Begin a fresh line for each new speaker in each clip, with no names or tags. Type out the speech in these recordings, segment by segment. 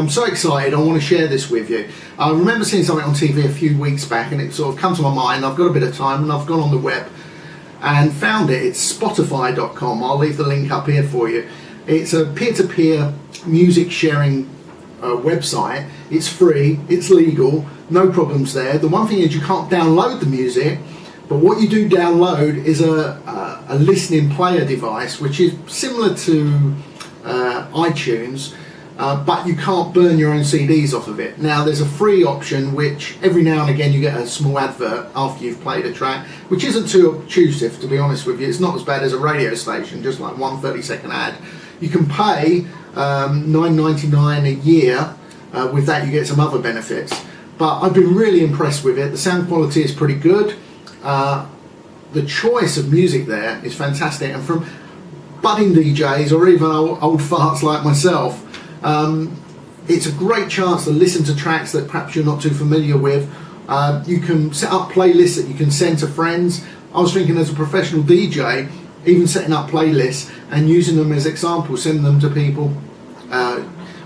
I'm so excited, I want to share this with you. I remember seeing something on TV a few weeks back and it sort of come to my mind. I've got a bit of time and I've gone on the web and found it. It's Spotify.com. I'll leave the link up here for you. It's a peer-to-peer music sharing website. It's free, it's legal, no problems there. The one thing is you can't download the music, but what you do download is a listening player device, which is similar to iTunes, but you can't burn your own CDs off of it. Now there's a free option which every now and again you get a small advert after you've played a track, which isn't too obtrusive, to be honest with you. It's not as bad as a radio station, just like one 30-second ad. You can pay $9.99 a year. With that you get some other benefits, but I've been really impressed with it. The sound quality is pretty good. The choice of music there is fantastic, and from budding DJs or even old farts like myself, it's a great chance to listen to tracks that perhaps you're not too familiar with. You can set up playlists that you can send to friends. I was thinking, as a professional DJ, even setting up playlists and using them as examples, sending them to people,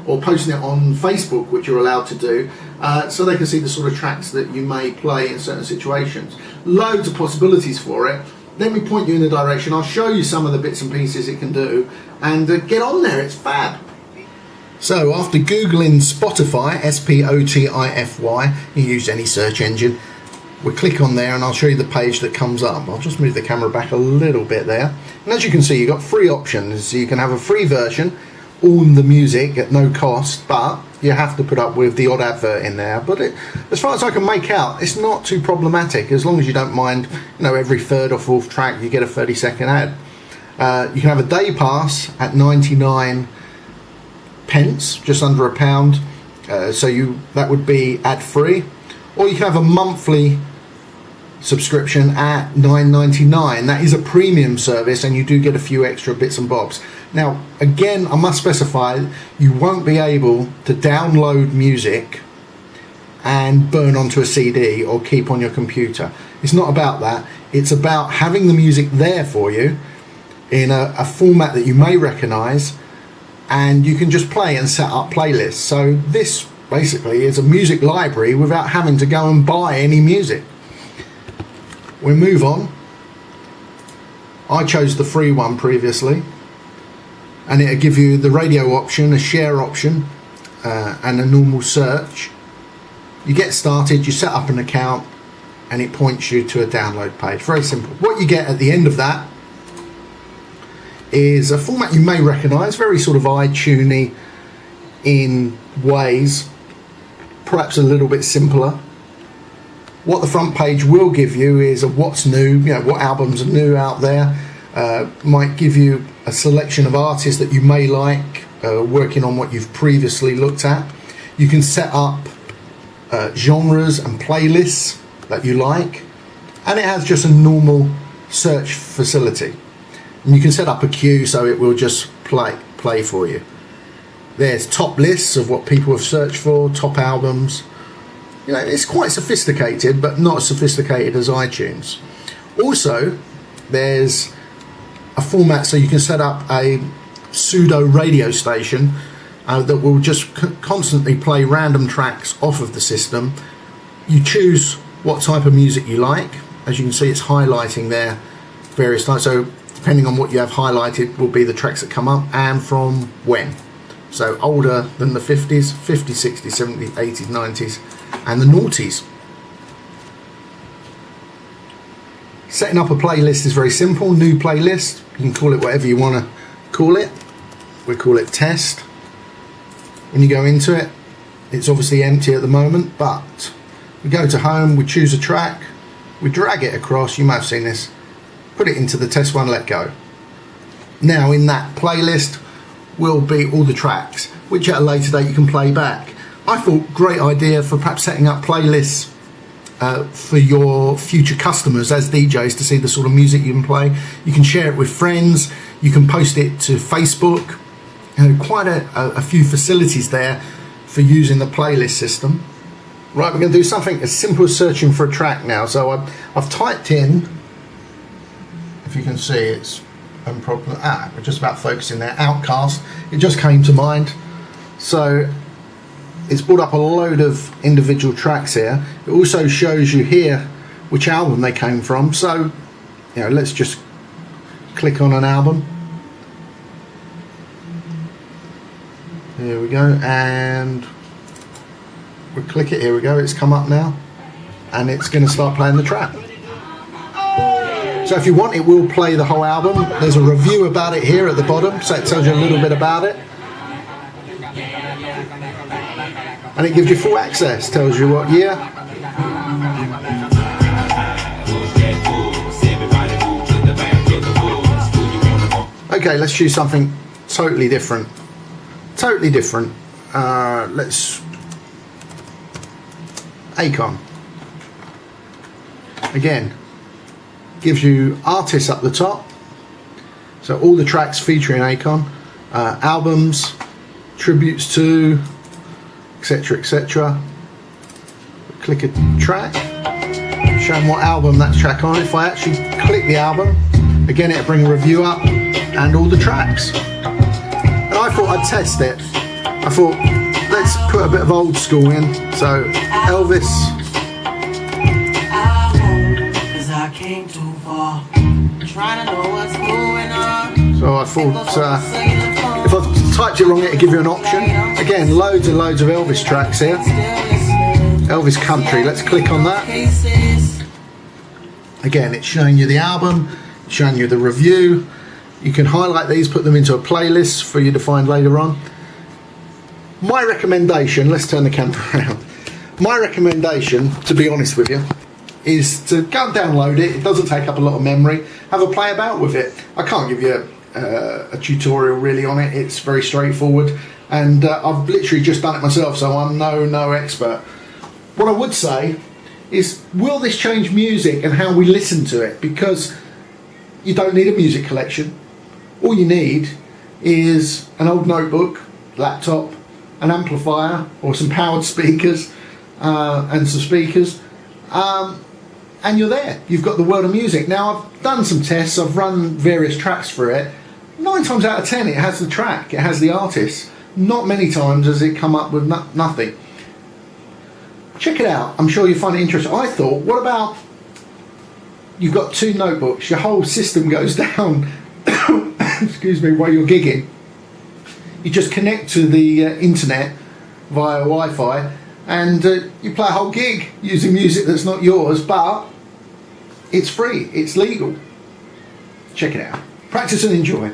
or posting it on Facebook, which you're allowed to do, so they can see the sort of tracks that you may play in certain situations. Loads of possibilities for it. Let me point you in the direction. I'll show you some of the bits and pieces it can do, and get on there. It's fab. So after Googling Spotify, Spotify, you use any search engine, we'll click on there and I'll show you the page that comes up. I'll just move the camera back a little bit there, and as you can see, you've got three options. You can have a free version, all the music at no cost, but you have to put up with the odd advert in there. But as far as I can make out, it's not too problematic, as long as you don't mind, every third or fourth track you get a 30-second ad. You can have a day pass at 99 pence, just under £1, so that would be ad free, or you can have a monthly subscription at $9.99. That is a premium service, and you do get a few extra bits and bobs. Now again, I must specify, you won't be able to download music and burn onto a CD or keep on your computer. It's not about that. It's about having the music there for you in a format that you may recognize, and you can just play and set up playlists. So this basically is a music library without having to go and buy any music. We move on. I chose the free one previously, and it'll give you the radio option, a share option, and a normal search. You get started, you set up an account, and it points you to a download page. Very simple. What you get at the end of that is a format you may recognise, very sort of iTunes-y in ways, perhaps a little bit simpler. What the front page will give you is a what's new, what albums are new out there. Might give you a selection of artists that you may like, working on what you've previously looked at. You can set up genres and playlists that you like, and it has just a normal search facility. And you can set up a queue, so it will just play for you. There's top lists of what people have searched for, top albums. It's quite sophisticated, but not as sophisticated as iTunes. Also, there's a format so you can set up a pseudo radio station that will just constantly play random tracks off of the system. You choose what type of music you like. As you can see, it's highlighting there various types. So depending on what you have highlighted will be the tracks that come up, and from when. So older than the 50s, 50s, 60s, 70s, 80s, 90s, and the noughties. Setting up a playlist is very simple. New playlist, you can call it whatever you want to call it. We call it test. When you go into it, it's obviously empty at the moment, but we go to home, we choose a track, we drag it across, you might have seen this, put it into the test one, let go. Now in that playlist will be all the tracks, which at a later date you can play back. I thought, great idea for perhaps setting up playlists for your future customers as DJs to see the sort of music you can play. You can share it with friends, you can post it to Facebook. Quite a few facilities there for using the playlist system. Right, we're going to do something as simple as searching for a track now. So I've typed in, if you can see, it's we're just about focusing there, Outcast. It just came to mind. So it's brought up a load of individual tracks here. It also shows you here which album they came from. So, you know, let's just click on an album. Here we go, and we'll click it. Here we go. It's come up now, and it's going to start playing the track. So if you want, it will play the whole album. There's a review about it here at the bottom, so it tells you a little bit about it. And it gives you full access, tells you what year. Okay, let's choose something totally different. Totally different. Let's... Akon. Again, gives you artists up the top. So all the tracks featuring Akon. Albums, tributes to, etc, etc. Click a track, show them what album that's track on. If I actually click the album, again it'll bring a review up and all the tracks. And I thought I'd test it. I thought, let's put a bit of old school in. So Elvis. So I thought if I've typed it wrong, it'll give you an option. Again, loads and loads of Elvis tracks here. Elvis Country, let's click on that. Again, it's showing you the album, it's showing you the review. You can highlight these, put them into a playlist for you to find later on. My recommendation, let's turn the camera around. My recommendation, to be honest with you, is to go and download it. It doesn't take up a lot of memory. Have a play about with it. I can't give you a tutorial really on it. It's very straightforward, and I've literally just done it myself, so I'm no expert. What I would say is, will this change music and how we listen to it? Because you don't need a music collection. All you need is an old notebook, laptop, an amplifier or some powered speakers and some speakers, and you're there. You've got the world of music. Now, I've done some tests, I've run various tracks for it. 9 times out of 10 it has the track, it has the artist. Not many times has it come up with nothing. Check it out, I'm sure you'll find it interesting. I thought, what about you've got 2 notebooks, your whole system goes down excuse me, while you're gigging. You just connect to the internet via Wi-Fi, and you play a whole gig using music that's not yours, but it's free, it's legal. Check it out. Practice and enjoy.